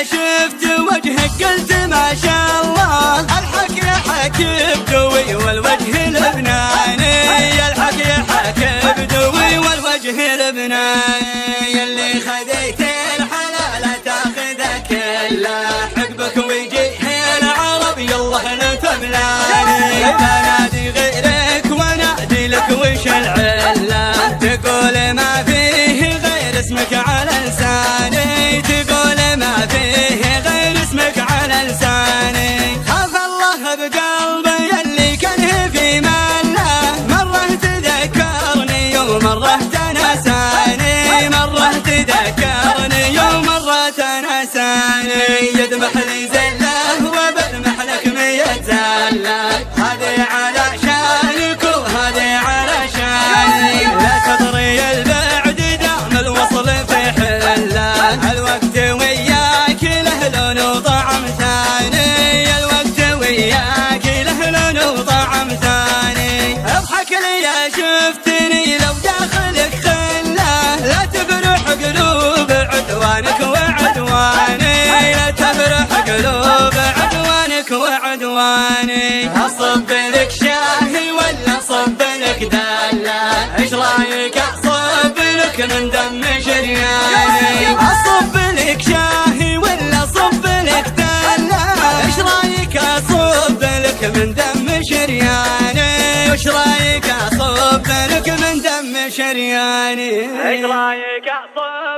شفت وجهك قلت ما شاء الله، الحق يا حكي بدوي والوجه لبناني، الحق يا حكي بدوي والوجه لبناني، يلي خذيت الحلال تاخذه كله، حقبك ويجيه العرب يلا نتبلاني، بنادي غيرك ونادي لك وش العله، تقول ما فيه غير اسمك على لساني، تقول ما فيه غير اسمك على لساني، خاف الله بقلبي يلي كان في ماله، مرة تذكرني ومرة تنساني، مرة تذكرني ومرة تنساني، يذبح لي زله وبذبح لك 100 زله، هذه على شانك وهذه على شاني، لا تضري البعد دام الوصل في حله، الوقت وياك له لون وطعم ثاني، الوقت وياك له لون وطعم ثاني، اضحك لي يا شفتني لو داخلك خله، لا تبرح قلوب عدوانك وعدواني، لا تبرح قلوب عدوانك وعدواني، اصب لك شاهي ولا اصب لك دله، ايش رايك اصب لك من دم شرياني، اصب لك شاهي ولا اصب لك دله، ايش رايك اصب لك من دم شرياني، ايش رايك اصب لك من دم شرياني، ايش رايك اصب